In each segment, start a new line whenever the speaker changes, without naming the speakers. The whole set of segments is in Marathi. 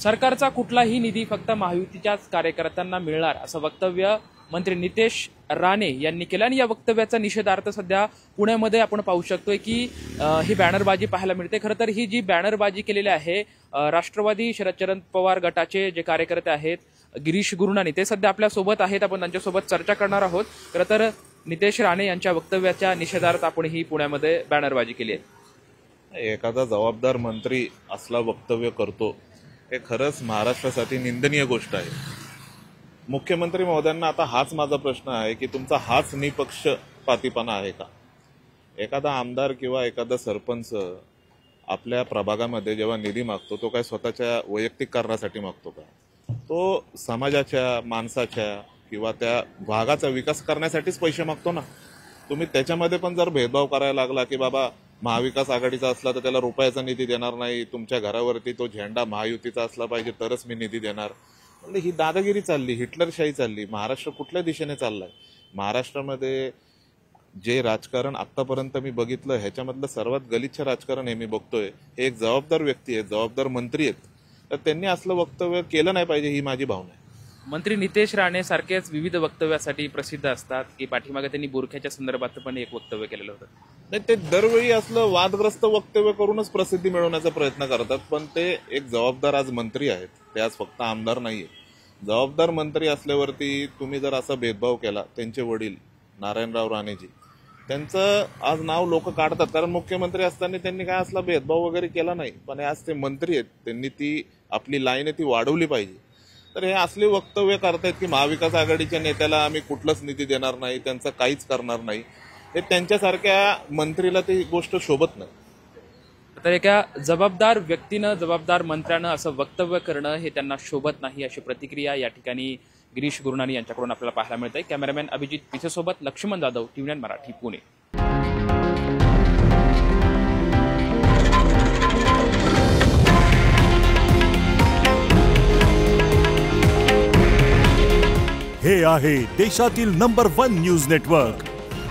सरकारचा कुठलाही निधी फक्त महायुतीच्याच कार्यकर्त्यांना मिळणार असं वक्तव्य मंत्री नितेश राणे यांनी केलं आणि या वक्तव्याचा निषेधार्थ सध्या पुण्यामध्ये आपण पाहू शकतोय की ही बॅनरबाजी पाहायला मिळते। खरं तर ही जी बॅनरबाजी केलेली आहे राष्ट्रवादी शरद पवार गटाचे जे कार्यकर्ते आहेत गिरीश गुरुनानी ते सध्या आपल्या सोबत आहेत, आपण त्यांच्यासोबत चर्चा करणार आहोत। खरं तर नितेश राणे यांच्या वक्तव्याच्या निषेधार्थ आपण ही पुण्यामध्ये बॅनरबाजी केली आहे।
एखादा जबाबदार मंत्री असला वक्तव्य करतो हे खरंच महाराष्ट्रासाठी निंदनीय गोष्ट आहे। मुख्यमंत्री महोदयांना आता हाच माझा प्रश्न आहे की तुमचा हाच निपक्षपातीपणा आहे का? एखादा आमदार किंवा एखादा सरपंच आपल्या प्रभागामध्ये जेव्हा निधी मागतो तो काय स्वतःच्या वैयक्तिक कारणासाठी मागतो का? तो समाजाच्या माणसाच्या किंवा त्या भागाचा विकास करण्यासाठीच पैसे मागतो ना। तुम्ही त्याच्यामध्ये पण जर भेदभाव करायला लागला की बाबा महाविकास आघाडीचा असला तर त्याला रुपयाचा निधी देणार नाही, तुमच्या घरावरती तो झेंडा महायुतीचा असला पाहिजे तरच मी निधी देणार, म्हणजे ही दादागिरी चालली, हिटलरशाही चालली। महाराष्ट्र कुठल्या दिशेने चाललाय? महाराष्ट्रामध्ये जे राजकारण आतापर्यंत मी बघितलं ह्याच्यामधलं सर्वात गलिच्छ राजकारण हे मी बघतोय। हे एक जबाबदार व्यक्ती आहेत, जबाबदार मंत्री आहेत, तर त्यांनी असलं वक्तव्य केलं नाही पाहिजे ही माझी भावना आहे।
मंत्री नितेश राणे सारखेच विविध वक्तव्यासाठी प्रसिद्ध असतात की पाठीमागे त्यांनी बुरख्याच्या संदर्भात पण एक वक्तव्य केलेलं होतं।
नाही, ते दरवेळी असलं वादग्रस्त वक्तव्य करूनच प्रसिद्धी मिळवण्याचा प्रयत्न करतात, पण ते एक जबाबदार आज मंत्री आहेत, ते आज फक्त आमदार नाहीये। जबाबदार मंत्री असल्यावरती तुम्ही जर असा भेदभाव केला, त्यांचे वडील नारायणराव राणेजी त्यांचं आज नाव लोक काढतात कारण मुख्यमंत्री असताना त्यांनी काय असला भेदभाव वगैरे केला नाही, पण आज ते मंत्री आहेत, त्यांनी ती आपली लाईन आहे ती वाढवली पाहिजे। तर हे असले वक्तव्य करतायत की महाविकास आघाडीच्या नेत्याला आम्ही कुठलाच निधी देणार नाही, त्यांचं काहीच करणार नाही, हे त्यांच्यासारख्या मंत्रीला ती गोष्ट शोभत नाही।
तर एका जबाबदार व्यक्तीनं जबाबदार मंत्र्यानं असं वक्तव्य करणं हे त्यांना शोभत नाही अशी प्रतिक्रिया या ठिकाणी गिरीश गुरुनानी यांच्याकडून आपल्याला पाहायला मिळते। कॅमेरामॅन अभिजित पिसेसोबत लक्ष्मण जाधव, TV9 मराठी, पुणे।
हे आहे देशातील नंबर 1 न्यूज नेटवर्क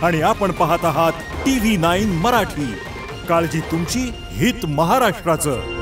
आणि आपण पाहत आहात TV9 मराठी। काळजी तुमची, हित महाराष्ट्राचं।